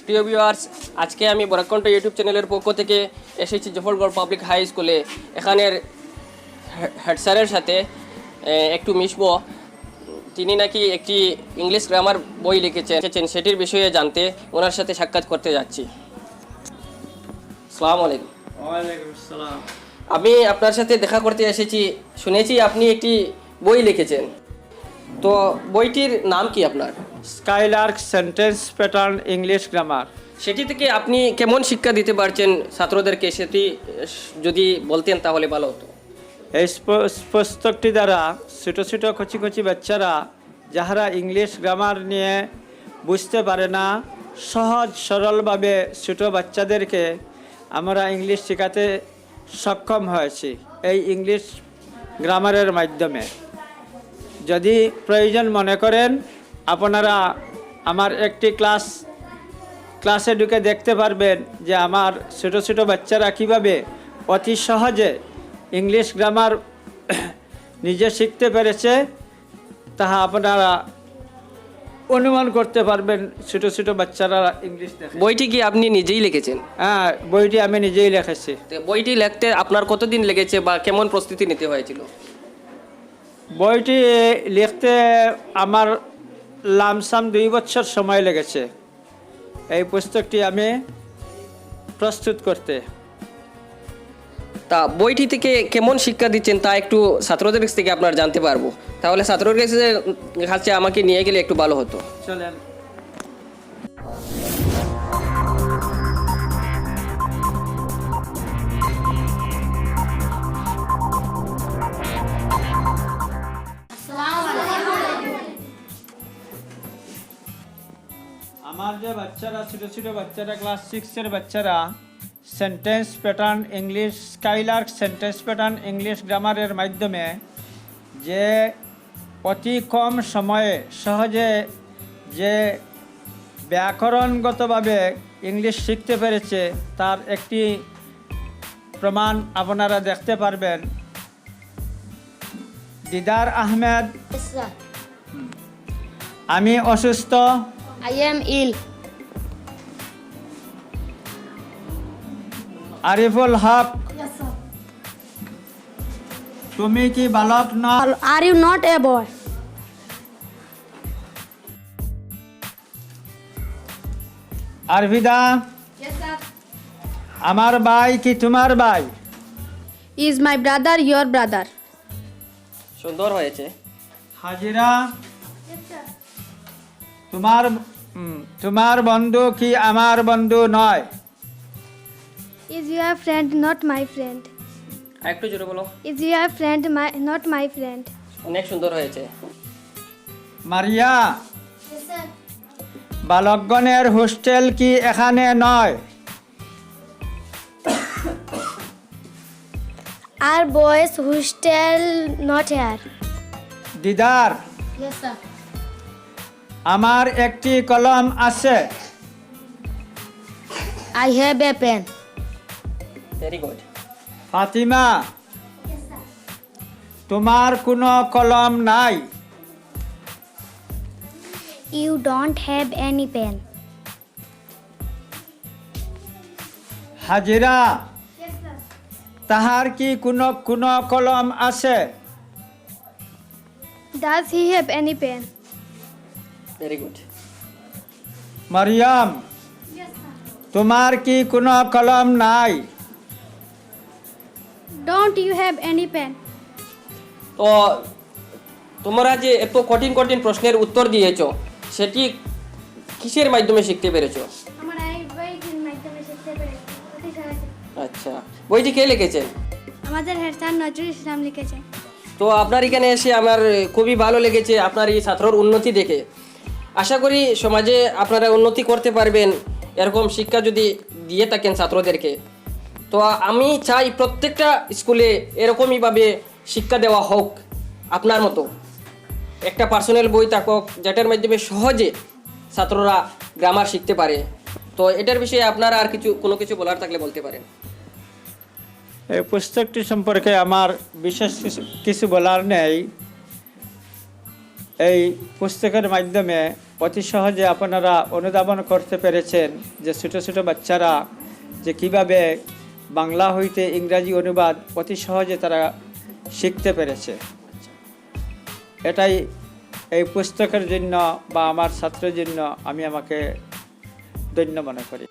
প্রিয় ভিউয়ার্স, আজকে আমি বরাকণ্ঠ ইউটিউব চ্যানেলের পক্ষ থেকে এসেছি জফরগড় পাবলিক হাই স্কুলে। এখানের হেড স্যারের সাথে একটু মিশবো। তিনি নাকি একটি ইংলিশ গ্রামার বই লিখেছেন, সেটির বিষয়ে জানতে ওনার সাথে সাক্ষাৎ করতে যাচ্ছি। আসসালামু আলাইকুম। ওয়ালাইকুম আসসালাম। আমি আপনার সাথে দেখা করতে এসেছি। শুনেছি আপনি একটি বই লিখেছেন, তো বইটির নাম কি আপনার? Skylark sentence pattern English grammar. সেটি থেকে আপনি কেমন শিক্ষা দিতে পারছেন ছাত্রদেরকে, সেটি যদি বলতেন তাহলে ভালো হতো। এই পুস্তকটি দ্বারা ছোটো ছোটো কচি কচি বাচ্চারা যাহারা ইংলিশ গ্রামার নিয়ে বুঝতে পারে না, সহজ সরলভাবে ছোটো বাচ্চাদেরকে আমরা ইংলিশ শেখাতে সক্ষম হয়েছি এই ইংলিশ গ্রামারের মাধ্যমে। যদি প্রয়োজন মনে করেন আপনারা আমার একটি ক্লাসে ঢুকে দেখতে পারবেন যে আমার ছোটো ছোটো বাচ্চারা কীভাবে অতি সহজে ইংলিশ গ্রামার নিজে শিখতে পেরেছে, তাহা আপনারা অনুমান করতে পারবেন। ছোটো ছোটো বাচ্চারা ইংলিশ দেখে। বইটি কি আপনি নিজেই লিখেছেন? হ্যাঁ, বইটি আমি নিজেই লিখেছি। তো বইটি লিখতে আপনার কতদিন লেগেছে বা কেমন প্রস্তুতি নিতে হয়েছিল? বইটি লিখতে আমার লামসাম 2 বছর সময় লেগেছে এই পুস্তকটি আমি প্রস্তুত করতে। তা বইটি থেকে কেমন শিক্ষা দিচ্ছেন তা একটু ছাত্রদের কাছ থেকে আপনার জানতে পারবো। তাহলে ছাত্রদের কাছে আমাকে নিয়ে গেলে একটু ভালো হতো। চলেন। আমার যে বাচ্চারা ছোটো ছোটো বাচ্চারা ক্লাস 6-এর বাচ্চারা sentence pattern English Skylark sentence pattern English গ্রামারের মাধ্যমে যে অতি কম সময়ে সহজে যে ব্যাকরণগতভাবে ইংলিশ শিখতে পেরেছে তার একটি প্রমাণ আপনারা দেখতে পারবেন। দিদার আহমেদ, Yes, sir. আমি অসুস্থ, I am ill. Ariful Haque, Yes, sir. তুমি কি বালক নও? Are you not a boy? আরভিদা, Yes, sir. আমার ভাই কি তোমার ভাই? Is my brother your brother? সুন্দর হয়েছে। হাজিরা, Yes, sir. তোমার বন্ধু কি আমার বন্ধু নয়? Is your friend not my friend? আর একটু জোরে বলো। Is your friend not my friend? অনেক সুন্দর হয়েছে। মারিয়া, Yes, sir. বালকগণের হোস্টেল কি এখানে নয়? Our boys hostel not here. Didar, Yes, sir. আমার একটি কলম আছে। I have a pen. Very good. Fatima, তোমার কোনো কলম নাই? You don't have any pen. হাজিরা, Yes, sir. তাহার কি কোনো কলম আছে? Does he have any pen? Very good. Mariyam, Yes, sir. তোমার কি কোনো কলম নাই? Don't you have any pen? তো তোমরা যে এত কঠিন কঠিন প্রশ্নের উত্তর দিয়েছো, সেটি কিসের মাধ্যমে শিখতে পেরেছো? আমার এই বইটির মাধ্যমে শিখতে পেরেছি অতি সহজে। আচ্ছা, বইটি কে লিখেছেন? আমাদের হেড স্যার নজরুল ইসলাম লিখেছে। তো আপনার এখানে এসে আমার খুবই ভালো লেগেছে আপনার এই ছাত্রর উন্নতি দেখে। আশা করি সমাজে আপনারা উন্নতি করতে পারবেন এরকম শিক্ষা যদি দিয়ে থাকেন ছাত্রদেরকে। তো আমি চাই প্রত্যেকটা স্কুলে এরকমইভাবে শিক্ষা দেওয়া হোক। আপনার মতো একটা পার্সোনাল বই থাকুক যেটার মাধ্যমে সহজে ছাত্ররা গ্রামার শিখতে পারে। তো এটার বিষয়ে আপনারা আর কোনো কিছু বলার থাকলে বলতে পারেন। এই পুস্তকটি সম্পর্কে আমার বিশেষ কিছু বলার নেই। এই পুস্তকের মাধ্যমে অতি সহজে আপনারা অনুধাবন করতে পেরেছেন যে ছোটো ছোটো বাচ্চারা যে কিভাবে বাংলা হইতে ইংরাজি অনুবাদ অতি সহজে তারা শিখতে পেরেছে। এটাই এই পুস্তকের জন্য বা আমার ছাত্রের জন্য আমি আমাকে ধন্য মনে করি।